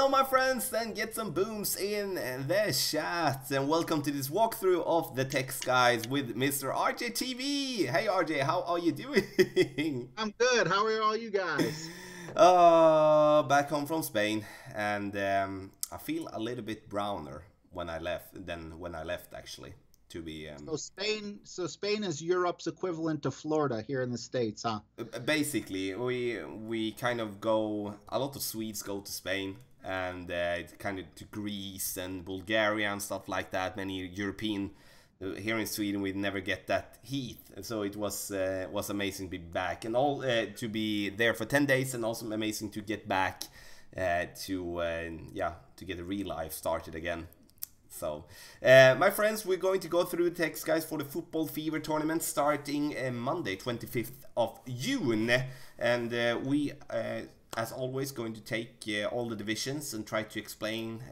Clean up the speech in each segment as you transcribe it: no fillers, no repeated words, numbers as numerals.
Hello my friends, and get some booms in the chat, and welcome to this walkthrough of the Textguides with Mr RJTV. Hey RJ, how are you doing? I'm good. How are all you guys? Back home from Spain, and I feel a little bit browner when I left than when I left actually. To be So Spain is Europe's equivalent to Florida here in the States, huh? basically we kind of go. A lot of Swedes go to Spain, and kind of to Greece and Bulgaria and stuff like that. Many European. Here in Sweden, we never get that heat, so it was amazing to be back, and all to be there for 10 days, and also amazing to get back to get a real life started again. So, my friends, we're going to go through the text guys for the Football Fever tournament starting Monday, 25th of June, and we, as always, going to take all the divisions and try to explain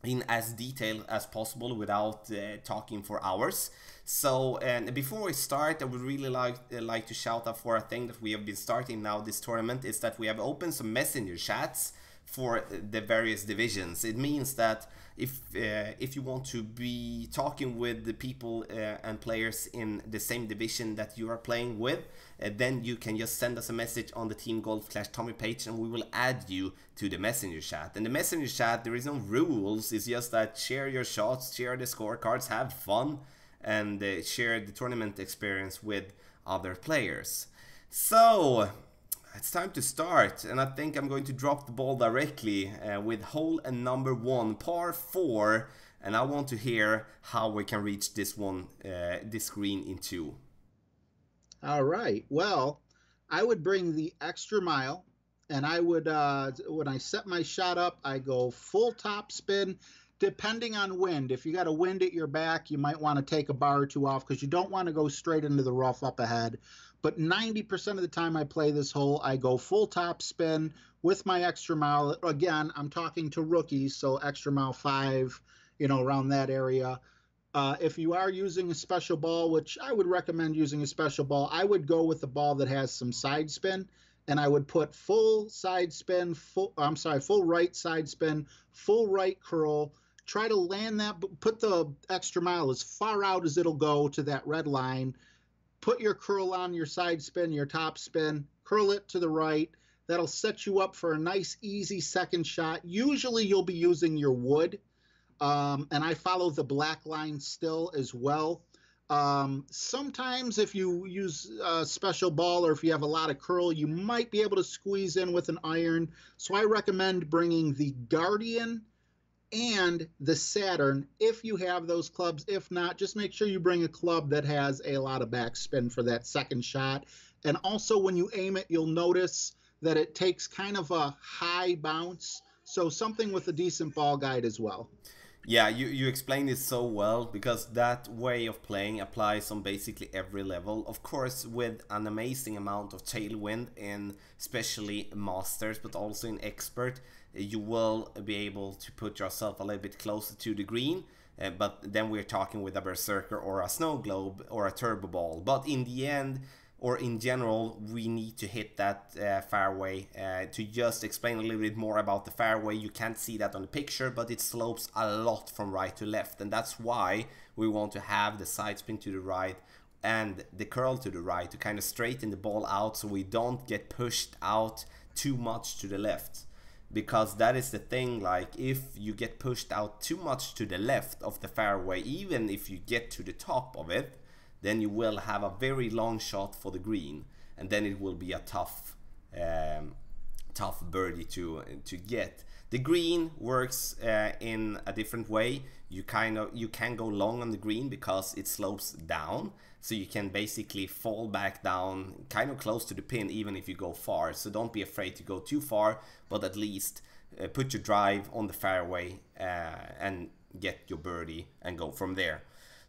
in as detail as possible without talking for hours. So, and before we start, I would really like to shout out for a thing that we have been starting now this tournament, is that we have opened some messenger chats for the various divisions. It means that if you want to be talking with the people and players in the same division that you are playing with, then you can just send us a message on the Team Golf/Tommy page, and we will add you to the messenger chat. And the messenger chat, there is no rules. It's just that share your shots, share the scorecards, have fun, and share the tournament experience with other players. So it's time to start, and I think I'm going to drop the ball directly with hole number 1, par 4, and I want to hear how we can reach this one, this green in 2. All right. Well, I would bring the extra mile, and I would, when I set my shot up, I go full top spin, depending on wind. If you got a wind at your back, you might want to take a bar or two off because you don't want to go straight into the rough up ahead. But 90% of the time I play this hole, I go full top spin with my extra mile. Again, I'm talking to rookies, so extra mile 5, around that area. If you are using a special ball, which I would recommend using a special ball, I would go with a ball that has some side spin, and I would put full side spin, full right side spin, full right curl. Try to land that, put the extra mile as far out as it'll go to that red line. Put your curl on your side spin, your top spin, curl it to the right. That'll set you up for a nice, easy second shot. Usually you'll be using your wood, and I follow the black line still as well. Sometimes if you use a special ball, or if you have a lot of curl, you might be able to squeeze in with an iron. So I recommend bringing the Guardian and the Saturn if you have those clubs. If not, just make sure you bring a club that has a lot of backspin for that second shot. And also when you aim it, you'll notice that it takes kind of a high bounce, so something with a decent ball guide as well. Yeah, you explained it so well, because that way of playing applies on basically every level. Of course, with an amazing amount of tailwind in especially Masters, but also in Expert, you will be able to put yourself a little bit closer to the green. But then we're talking with a Berserker or a Snow Globe or a Turbo Ball. But in the end, or in general, we need to hit that fairway. To just explain a little bit more about the fairway, you can't see that on the picture, but it slopes a lot from right to left, and that's why we want to have the side spin to the right and the curl to the right to kind of straighten the ball out, so we don't get pushed out too much to the left. Because that is the thing, like if you get pushed out too much to the left of the fairway, even if you get to the top of it, then you will have a very long shot for the green, and then it will be a tough birdie to get. The green works in a different way. You can go long on the green because it slopes down, so you can basically fall back down kind of close to the pin even if you go far. So don't be afraid to go too far, but at least put your drive on the fairway and get your birdie and go from there.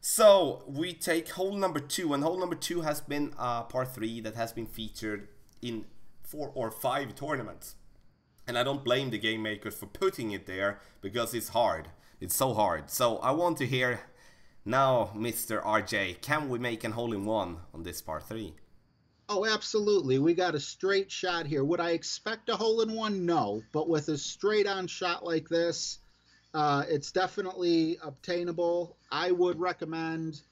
So we take hole number 2, and hole number 2 has been a par 3 that has been featured in 4 or 5 tournaments. And I don't blame the game makers for putting it there, because it's hard. It's so hard. So I want to hear now, Mr. RJ, can we make an hole-in-one on this par 3? Oh, absolutely. We got a straight shot here. Would I expect a hole in one? No. But with a straight on shot like this, it's definitely obtainable. I would recommend.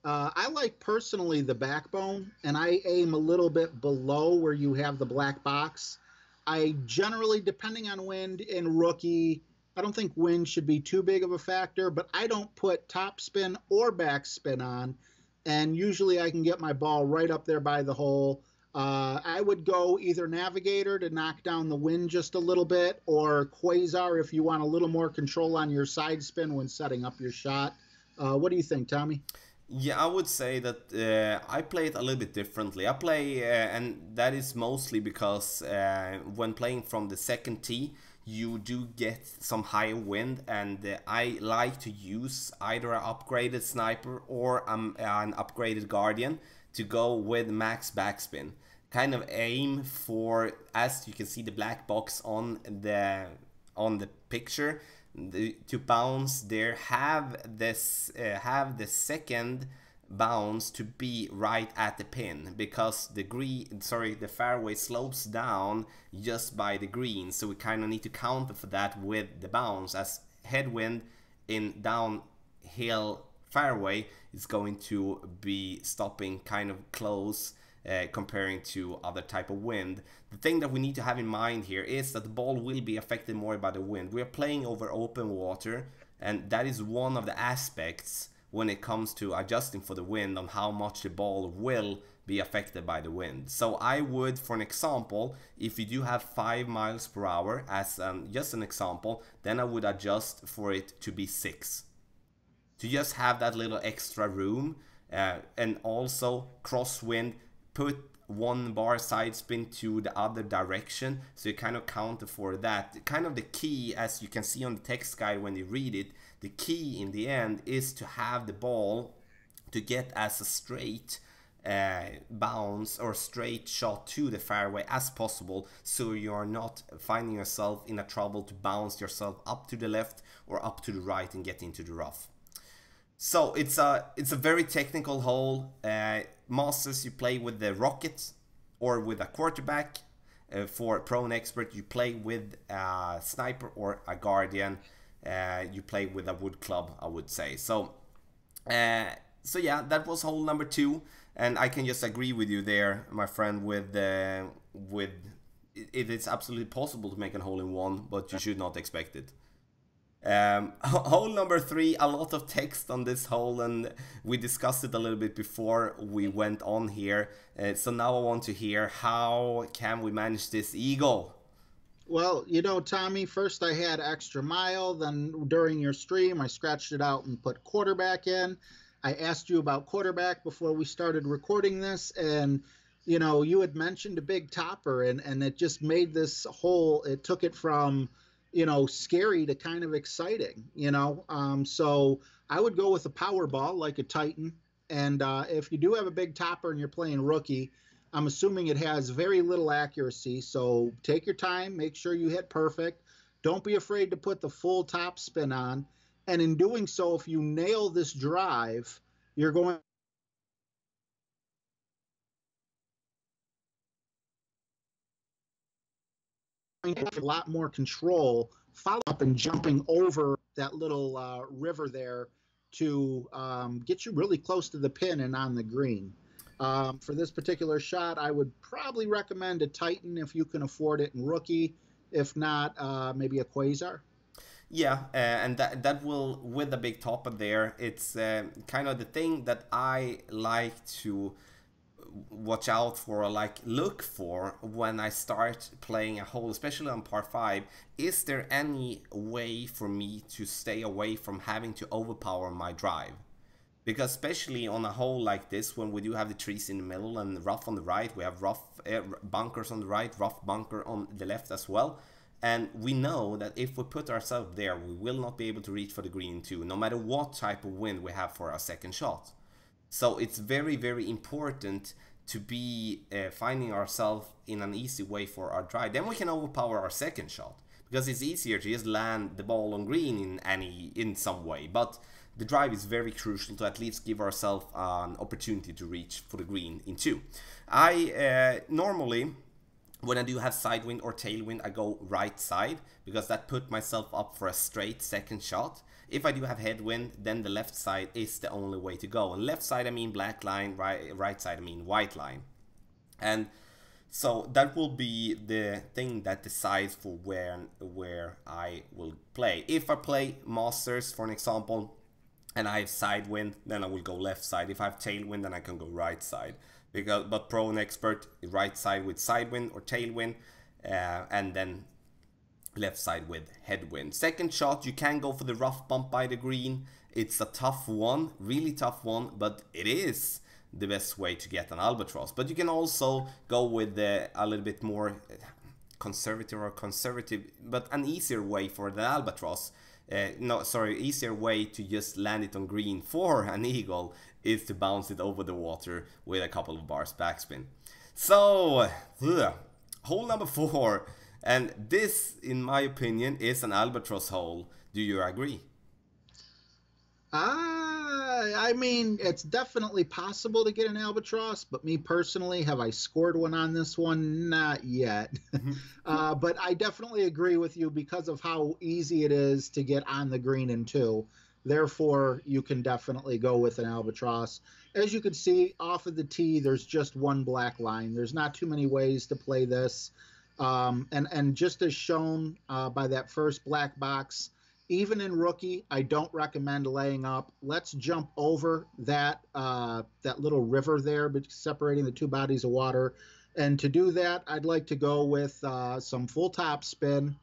I like personally the backbone, and I aim a little bit below where you have the black box. I generally, depending on wind in rookie, I don't think wind should be too big of a factor, but I don't put top spin or back spin on, and usually I can get my ball right up there by the hole. I would go either Navigator to knock down the wind just a little bit, or Quasar if you want a little more control on your side spin when setting up your shot. What do you think, Tommy? Yeah, I would say that I play it a little bit differently. I play, and that is mostly because when playing from the second tee, you do get some higher wind, and I like to use either an upgraded sniper or an upgraded guardian to go with max backspin. Kind of aim for, as you can see the black box on the picture, to bounce there, have the second bounce to be right at the pin, because the fairway slopes down just by the green, so we kind of need to counter for that with the bounce, as headwind in downhill fairway is going to be stopping kind of close, comparing to other type of wind. The thing that we need to have in mind here is that the ball will be affected more by the wind. We are playing over open water, and that is one of the aspects when it comes to adjusting for the wind, on how much the ball will be affected by the wind. So I would, for an example, if you do have 5 miles per hour as just an example, then I would adjust for it to be 6, to just have that little extra room, and also crosswind, put 1 bar side spin to the other direction, so you kind of counter for that. Kind of the key, as you can see on the text guide when you read it, the key in the end is to have the ball to get as a straight bounce or straight shot to the fairway as possible, so you are not finding yourself in a trouble to bounce yourself up to the left or up to the right and get into the rough. So it's a very technical hole. Masters, you play with the rocket or with a quarterback. For pro and expert, you play with a sniper or a guardian. You play with a wood club, I would say. So yeah, that was hole number 2, and I can just agree with you there, my friend. With it is absolutely possible to make a hole in one, but you should not expect it. Hole number 3, a lot of text on this hole, and we discussed it a little bit before we went on here. So now I want to hear, how can we manage this eagle? Well, you know, Tommy, first I had extra mile, then during your stream, I scratched it out and put quarterback in. I asked you about quarterback before we started recording this, and, you know, you had mentioned a big topper, and it just made this hole, it took it from, you know, scary to kind of exciting, you know. So I would go with a power ball like a Titan. And if you do have a big topper and you're playing rookie, I'm assuming it has very little accuracy. So take your time, make sure you hit perfect. Don't be afraid to put the full top spin on. And in doing so, if you nail this drive, you're going to have a lot more control, follow up and jumping over that little river there to get you really close to the pin and on the green. For this particular shot, I would probably recommend a Titan if you can afford it in rookie. If not, maybe a Quasar. Yeah, and that will, with the big topper there, it's kind of the thing that I like to watch out for, or like look for when I start playing a hole, especially on par 5. Is there any way for me to stay away from having to overpower my drive? Because especially on a hole like this, when we do have the trees in the middle and rough on the right, we have rough bunkers on the right, rough bunker on the left as well. And we know that if we put ourselves there, we will not be able to reach for the green too, no matter what type of wind we have for our second shot. So it's very, very important to be finding ourselves in an easy way for our drive. Then we can overpower our second shot, because it's easier to just land the ball on green in some way. But the drive is very crucial to at least give ourselves an opportunity to reach for the green in 2. I normally, when I do have side wind or tailwind, I go right side, because that put myself up for a straight second shot. If I do have headwind, then the left side is the only way to go. And left side I mean black line, right side I mean white line. And so that will be the thing that decides for where I will play. If I play Masters, for an example, and I have side wind, then I will go left side. If I have tailwind, then I can go right side. But Pro and Expert, right side with side wind or tailwind, and then left side with headwind. Second shot, you can go for the rough bump by the green. It's a tough one, really tough one, but it is the best way to get an albatross. But you can also go with a little bit more conservative, but an easier way for the albatross. Easier way to just land it on green for an eagle is to bounce it over the water with a couple of bars backspin. So, hole number 4, and this, in my opinion, is an albatross hole. Do you agree? I mean, it's definitely possible to get an albatross, but me personally, have I scored one on this one? Not yet. But I definitely agree with you because of how easy it is to get on the green in 2. Therefore, you can definitely go with an albatross. As you can see, off of the tee, there's just one black line. There's not too many ways to play this. And just as shown by that first black box, even in rookie, I don't recommend laying up. Let's jump over that that little river there, separating the 2 bodies of water. And to do that, I'd like to go with some full top spin.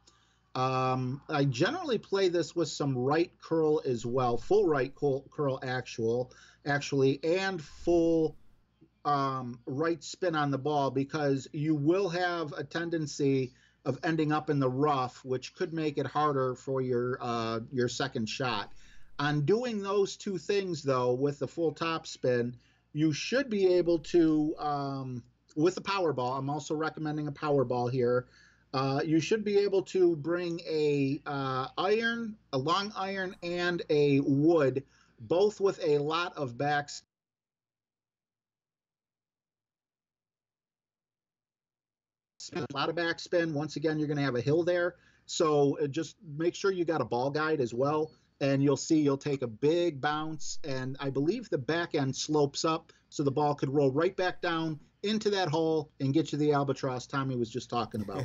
I generally play this with some right curl as well, full right curl actually, and full right spin on the ball, because you will have a tendency of ending up in the rough, which could make it harder for your second shot. On doing those 2 things, though, with the full top spin, you should be able to, with a power ball, I'm also recommending a power ball here, you should be able to bring a long iron, and a wood, both with a lot of backs. A lot of backspin. Once again, you're going to have a hill there, so just make sure you got a ball guide as well, and you'll see you'll take a big bounce, and I believe the back end slopes up, so the ball could roll right back down into that hole and get you the albatross Tommy was just talking about.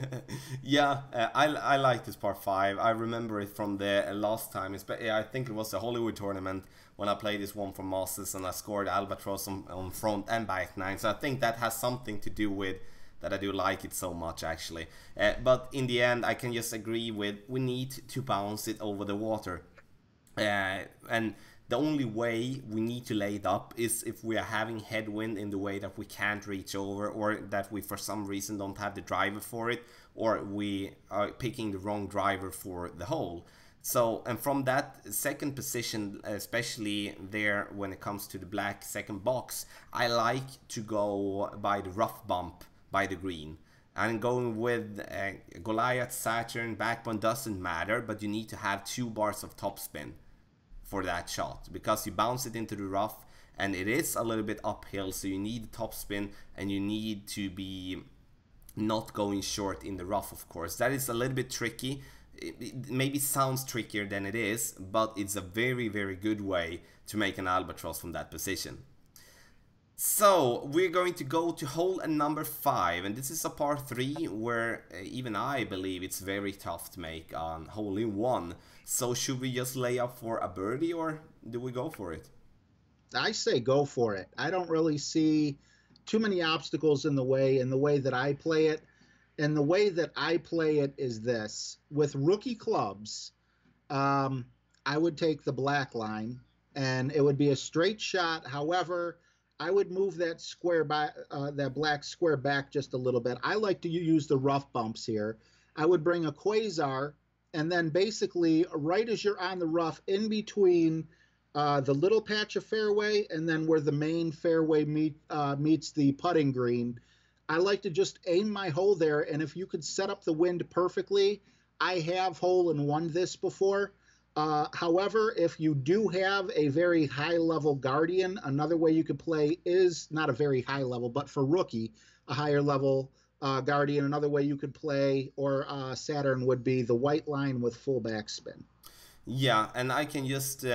Yeah, I like this par 5. I remember it from the last time. I think it was the Hollywood tournament when I played this one for Masters, and I scored albatross on front and back 9. So I think that has something to do with that I do like it so much, actually. But in the end, I can just agree with, we need to bounce it over the water. And the only way we need to lay it up is if we are having headwind in the way that we can't reach over, or that we for some reason don't have the driver for it, or we are picking the wrong driver for the hole. So, and from that second position, especially there when it comes to the black second box, I like to go by the rough bump by the green. And going with Goliath, Saturn, backbone doesn't matter, but you need to have 2 bars of topspin for that shot, because you bounce it into the rough and it is a little bit uphill, so you need topspin, and you need to be not going short in the rough, of course. That is a little bit tricky. It maybe sounds trickier than it is, but it's a very, very good way to make an albatross from that position. So we're going to go to hole number 5, and this is a par 3 where even I believe it's very tough to make on hole in 1. So should we just lay up for a birdie, or do we go for it? I say go for it. I don't really see too many obstacles in the way that I play it. And the way that I play it is this: with rookie clubs, I would take the black line, and it would be a straight shot. However, I would move that that black square back just a little bit. I like to use the rough bumps here. I would bring a quasar, and then basically right as you're on the rough, in between the little patch of fairway and then where the main fairway meets the putting green, I like to just aim my hole there. And if you could set up the wind perfectly, I have hole in one this before. However, if you do have a very high level Guardian, another way you could play is not a very high level, but for rookie, a higher level Guardian. Another way you could play, or Saturn, would be the white line with full backspin. Yeah, and I can just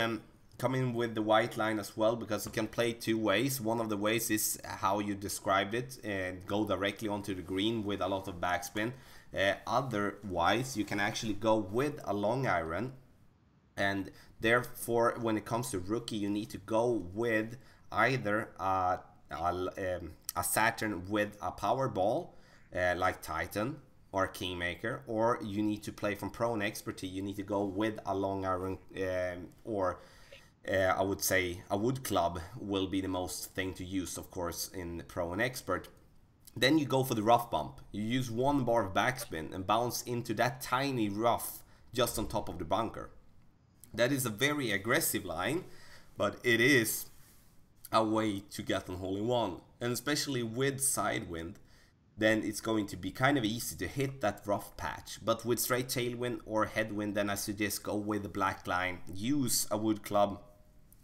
come in with the white line as well, because you can play two ways. One of the ways is how you described it, and go directly onto the green with a lot of backspin. Otherwise, you can actually go with a long iron, and therefore when it comes to rookie, you need to go with either a Saturn with a Powerball, like Titan or Kingmaker, or you need to play from Pro and Expert. You need to go with a long iron, or I would say a wood club will be the most thing to use, of course, in Pro and Expert. Then you go for the rough bump. You use 1 bar of backspin and bounce into that tiny rough just on top of the bunker. That is a very aggressive line, but it is a way to get an hole-in-one. And especially with sidewind, then it's going to be kind of easy to hit that rough patch. But with straight tailwind or headwind, then I suggest go with the black line. Use a wood club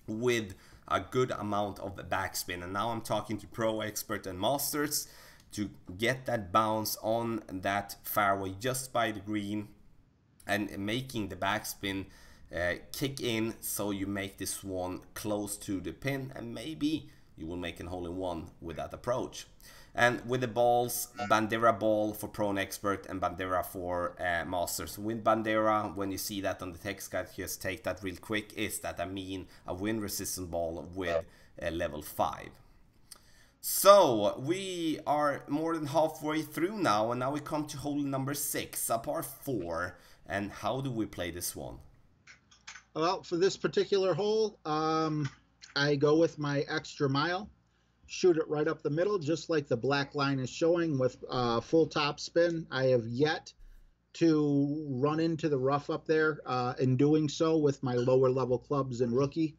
with a good amount of backspin. And now I'm talking to Pro, Expert and Masters, to get that bounce on that fairway just by the green, and making the backspin kick in, so you make this one close to the pin, and maybe you will make a hole-in-one with that approach. And with the balls, Bandera ball for Pro and Expert, and Bandera for Masters. With Bandera, when you see that on the text guide, just take that real quick, is that I mean a wind resistant ball with level 5. So we are more than halfway through now, and now we come to hole number 6, a par 4. And how do we play this one? Well, for this particular hole, I go with my extra mile, shoot it right up the middle, just like the black line is showing, with full top spin. I have yet to run into the rough up there, in doing so with my lower level clubs in rookie.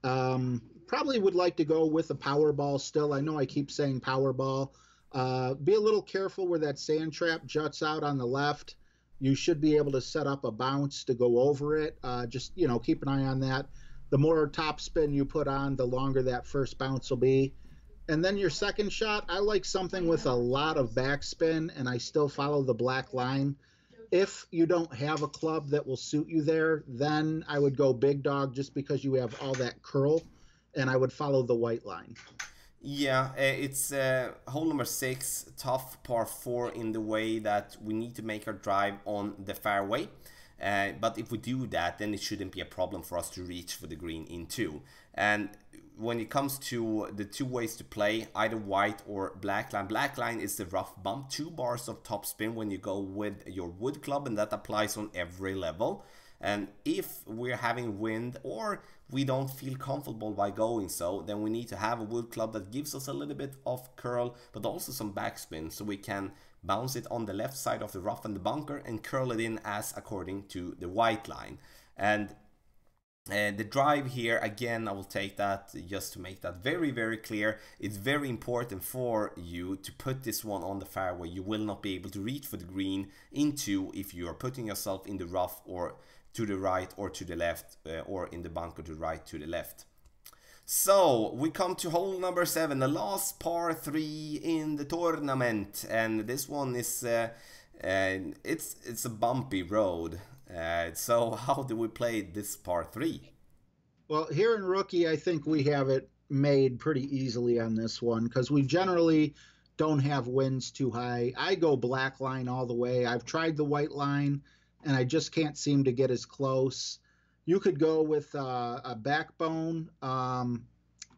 Probably would like to go with a power ball still. I know I keep saying power ball. Be a little careful where that sand trap juts out on the left. You should be able to set up a bounce to go over it. Just, you know, keep an eye on that. The more top spin you put on, the longer that first bounce will be. And then your second shot, I like something with a lot of backspin, and I still follow the black line. If you don't have a club that will suit you there, then I would go big dog, just because you have all that curl, and I would follow the white line. Yeah, it's hole number 6, tough par 4, in the way that we need to make our drive on the fairway. But if we do that, then it shouldn't be a problem for us to reach for the green in 2. And when it comes to the two ways to play, either white or black line is the rough bump, 2 bars of top spin when you go with your wood club, and that applies on every level. And if we're having wind, or we don't feel comfortable by going so, then we need to have a wood club that gives us a little bit of curl, but also some backspin, so we can bounce it on the left side of the rough and the bunker and curl it in as according to the white line. And the drive here, again, I will take that just to make that very, very clear. It's very important for you to put this one on the fairway. You will not be able to reach for the green into if you are putting yourself in the rough, or to the right or to the left, or in the bunker to the right, to the left. So we come to hole number 7, the last par 3 in the tournament, and this one is it's a bumpy road. So how do we play this par 3? Well, here in rookie, I think we have it made pretty easily on this one, because we generally don't have winds too high. I go black line all the way. I've tried the white line, and I just can't seem to get as close. You could go with a backbone,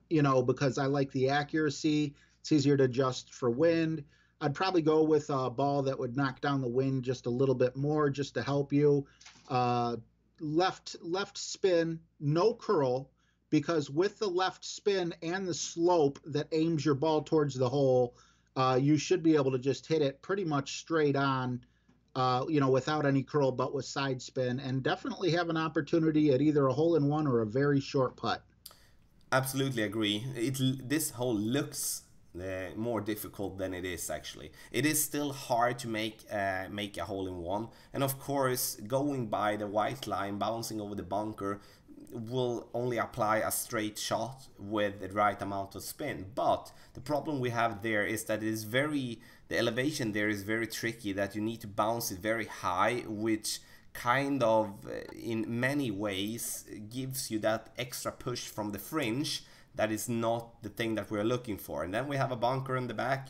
you know, because I like the accuracy. It's easier to adjust for wind. I'd probably go with a ball that would knock down the wind just a little bit more, just to help you. Left spin, no curl, because with the left spin and the slope that aims your ball towards the hole, you should be able to just hit it pretty much straight on, you know, without any curl, but with side spin, and definitely have an opportunity at either a hole-in-one or a very short putt. Absolutely agree. This hole looks more difficult than it is actually. It is still hard to make a hole in one, and of course going by the white line, bouncing over the bunker, will only apply a straight shot with the right amount of spin. But the problem we have there is that the elevation there is very tricky, that you need to bounce it very high, which kind of in many ways gives you that extra push from the fringe that is not the thing that we're looking for. And then we have a bunker in the back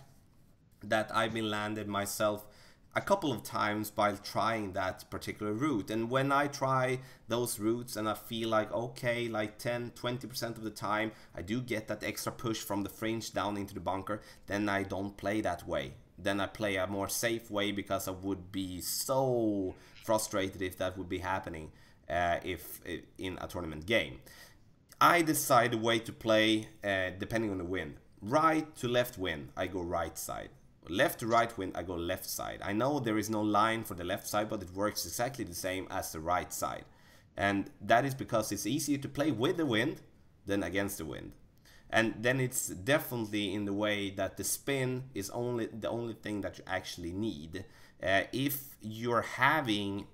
that I've been landed myself a couple of times while trying that particular route. And when I try those routes and I feel like, okay, like 10-20% of the time I do get that extra push from the fringe down into the bunker, then I don't play that way. Then I play a more safe way, because I would be so frustrated if that would be happening if in a tournament game. I decide the way to play depending on the wind. Right to left wind, I go right side. Left to right wind, I go left side. I know there is no line for the left side, but it works exactly the same as the right side. And that is because it's easier to play with the wind than against the wind. And then it's definitely in the way that the spin is the only thing that you actually need. If you're having,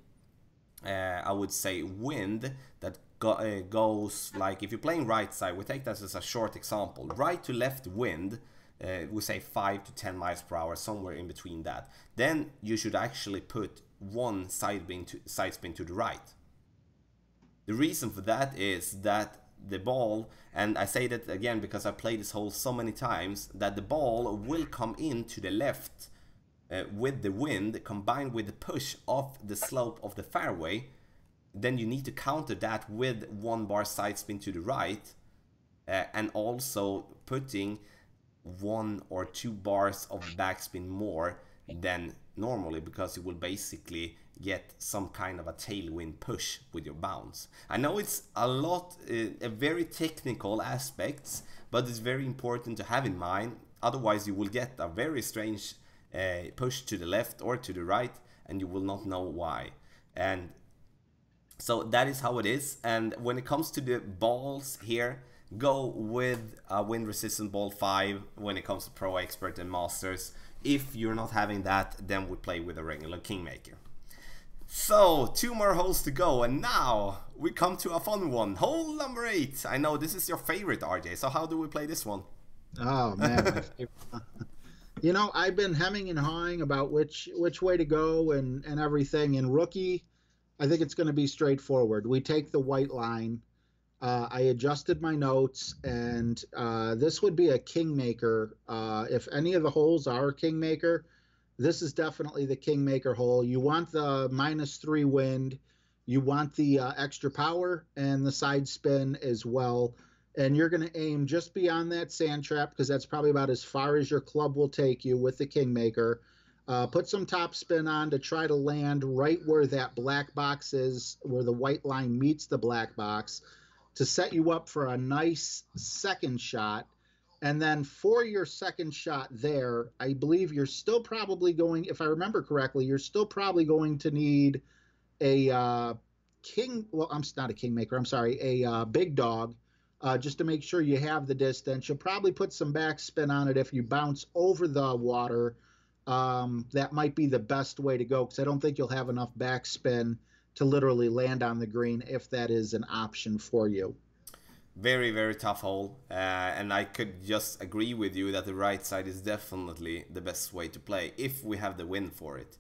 I would say, wind that goes like, if you're playing right side, we take that as a short example. Right to left wind, we say 5 to 10 miles per hour, somewhere in between that. Then you should actually put one side spin to the right. The reason for that is that the ball, and I say that again because I played this hole so many times, that the ball will come into the left with the wind combined with the push of the slope of the fairway. Then you need to counter that with 1 bar side spin to the right, and also putting 1 or 2 bars of backspin more than normally, because you will basically get some kind of a tailwind push with your bounce. I know it's a lot, a very technical aspects, but it's very important to have in mind. Otherwise you will get a very strange push to the left or to the right, and you will not know why. And so that is how it is. And when it comes to the balls here, go with a wind resistant ball 5 when it comes to Pro Expert and Masters. If you're not having that, then we play with a regular Kingmaker. So 2 more holes to go, and now we come to a fun one. Hole number 8. I know this is your favorite, RJ, so how do we play this one? Oh man, my favorite. You know, I've been hemming and hawing about which way to go and everything. In rookie, I think it's going to be straightforward. We take the white line. I adjusted my notes, and this would be a Kingmaker. If any of the holes are Kingmaker, this is definitely the Kingmaker hole. You want the -3 wind, you want the extra power and the side spin as well. And you're going to aim just beyond that sand trap, because that's probably about as far as your club will take you with the Kingmaker. Put some top spin on to try to land right where that black box is, where the white line meets the black box, to set you up for a nice second shot. And then for your second shot there, I believe you're still probably going, if I remember correctly, you're still probably going to need a not a Kingmaker, I'm sorry, a big dog, just to make sure you have the distance. You'll probably put some backspin on it if you bounce over the water. That might be the best way to go, because I don't think you'll have enough backspin to literally land on the green, if that is an option for you. Very, very tough hole, and I could just agree with you that the right side is definitely the best way to play if we have the wind for it.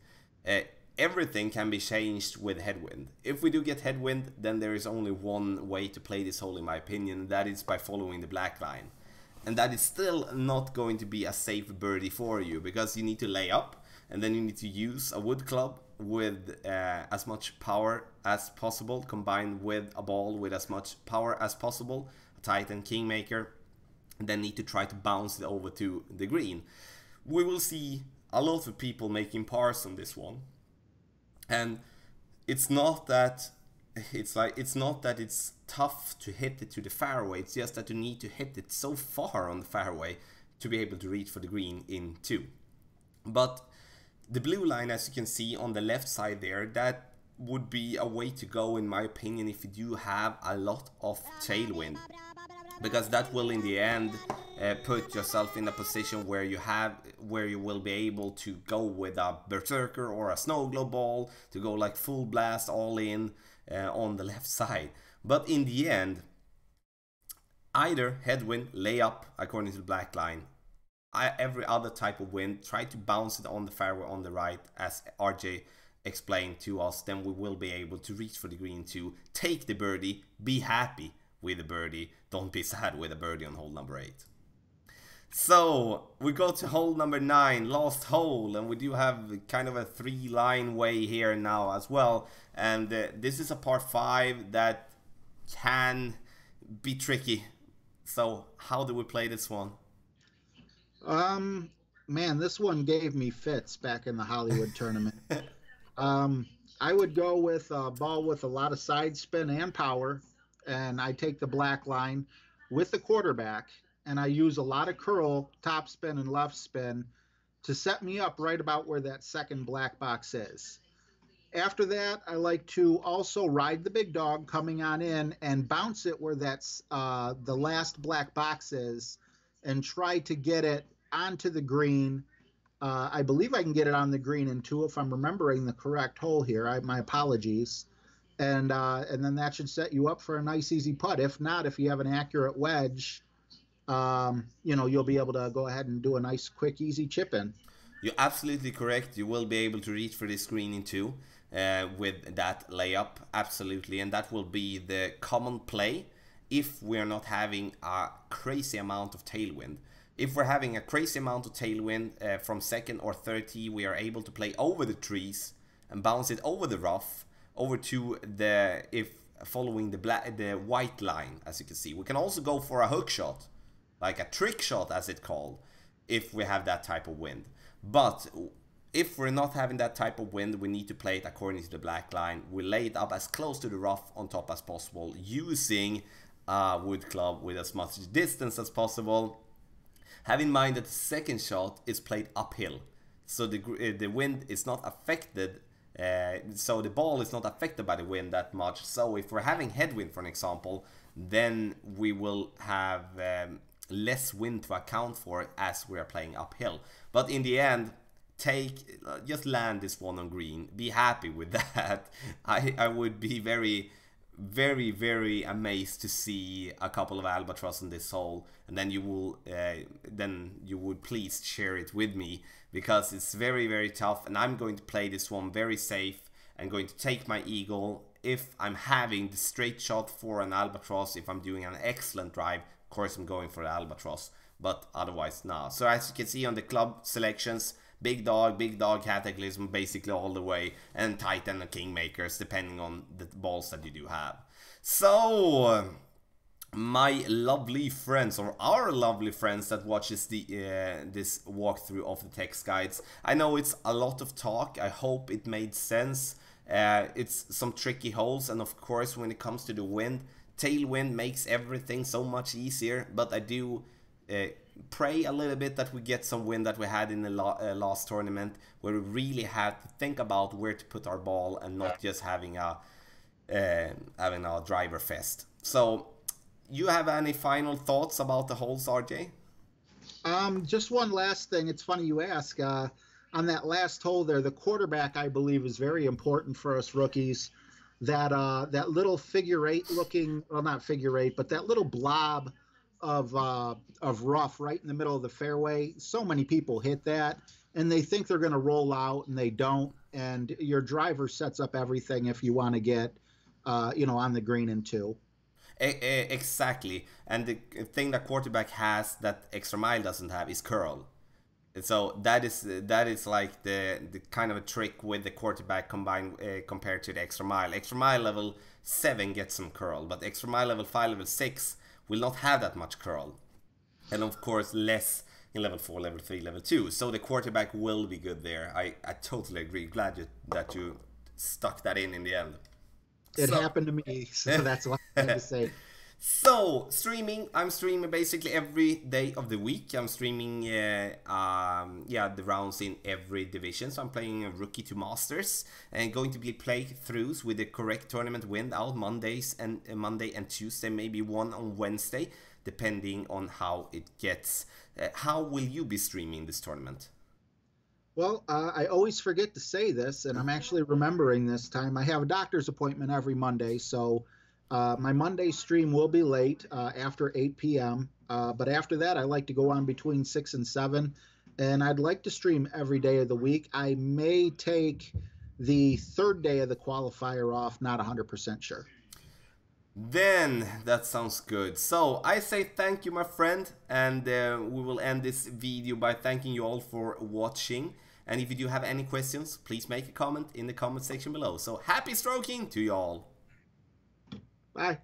Everything can be changed with headwind. If we do get headwind, then there is only one way to play this hole, in my opinion, and that is by following the black line. And that is still not going to be a safe birdie for you, because you need to lay up, and then you need to use a wood club with as much power as possible, combined with a ball with as much power as possible, a Titan Kingmaker, and then need to try to bounce it over to the green. We will see a lot of people making pars on this one, and it's not that it's tough to hit it to the fairway. It's just that you need to hit it so far on the fairway to be able to reach for the green in 2. But the blue line, as you can see on the left side there, that would be a way to go, in my opinion, if you do have a lot of tailwind, because that will in the end put yourself in a position where you will be able to go with a berserker or a snow globe ball to go like full blast all in on the left side. But in the end, either headwind, layup according to the black line, every other type of wind, try to bounce it on the fairway on the right, as RJ explained to us, then we will be able to reach for the green to take the birdie, be happy with the birdie, don't be sad with a birdie on hole number 8. So we go to hole number 9, last hole, and we do have kind of a 3-line way here now as well, and this is a par 5 that can be tricky. So how do we play this one? Man, this one gave me fits back in the Hollywood tournament. I would go with a ball with a lot of side spin and power, and I take the black line with the quarterback, and I use a lot of curl, top spin and left spin to set me up right about where that second black box is. After that, I like to also ride the big dog coming on in and bounce it where that's the last black box is, and try to get it onto the green. I believe I can get it on the green in 2 if I'm remembering the correct hole here. My apologies. And then that should set you up for a nice easy putt. If not, if you have an accurate wedge, you'll be able to go ahead and do a nice, quick, easy chip in. You're absolutely correct. You will be able to reach for this green in 2 with that layup, absolutely. And that will be the common play if we're not having a crazy amount of tailwind. If we're having a crazy amount of tailwind from second or third tee, we are able to play over the trees and bounce it over the rough, over to following the white line, as you can see. We can also go for a hook shot, like a trick shot as it's called, if we have that type of wind. But if we're not having that type of wind, we need to play it according to the black line. We lay it up as close to the rough on top as possible, using a wood club with as much distance as possible. Have in mind that the second shot is played uphill, so the wind is not affected, so the ball is not affected by the wind that much. So if we're having headwind, for an example, then we will have less wind to account for as we are playing uphill. But in the end, just land this one on green, be happy with that. I would be very, very, very amazed to see a couple of albatross in this hole, and then you would please share it with me, because it's very, very tough, and I'm going to play this one very safe and going to take my eagle. If I'm having the straight shot for an albatross, if I'm doing an excellent drive, of course I'm going for the albatross, but otherwise nah. So as you can see on the club selections, big dog, cataclysm basically all the way, and titan and kingmakers depending on the balls that you do have. So my lovely friends, or our lovely friends that watches this walkthrough of the text guides, I know it's a lot of talk. I hope it made sense. It's some tricky holes, and of course when it comes to the wind, tailwind makes everything so much easier, but I do pray a little bit that we get some wind that we had in the last tournament, where we really had to think about where to put our ball and not just having a driver fest. So you have any final thoughts about the holes, RJ? Just one last thing. It's funny you ask. On that last hole there, the quarterback, I believe, is very important for us rookies. That little figure eight looking, well, not figure eight, but that little blob of rough right in the middle of the fairway. So many people hit that, and they think they're going to roll out, and they don't. And your driver sets up everything if you want to get, on the green in 2. Exactly. And the thing that quarterback has that extra mile doesn't have is curl. So that is like the kind of a trick with the quarterback combined compared to the extra mile. Extra mile level 7 gets some curl, but extra mile level 5, level 6 will not have that much curl, and of course less in level 4, level 3, level 2. So the quarterback will be good there. I totally agree. Glad that you stuck that in the end. It happened to me, so that's what I had to say. So, streaming, I'm streaming basically every day of the week. I'm streaming, yeah, the rounds in every division. So I'm playing Rookie to Masters and going to be playthroughs with the correct tournament win out Monday and Tuesday, maybe one on Wednesday, depending on how it gets. How will you be streaming this tournament? Well, I always forget to say this, and I'm actually remembering this time. I have a doctor's appointment every Monday, so my Monday stream will be late after 8 p.m. But after that, I like to go on between 6 and 7, and I'd like to stream every day of the week. I may take the third day of the qualifier off, not 100% sure. Then that sounds good. So I say thank you, my friend, and we will end this video by thanking you all for watching. And if you do have any questions, please make a comment in the comment section below. So happy stroking to you all. Bye.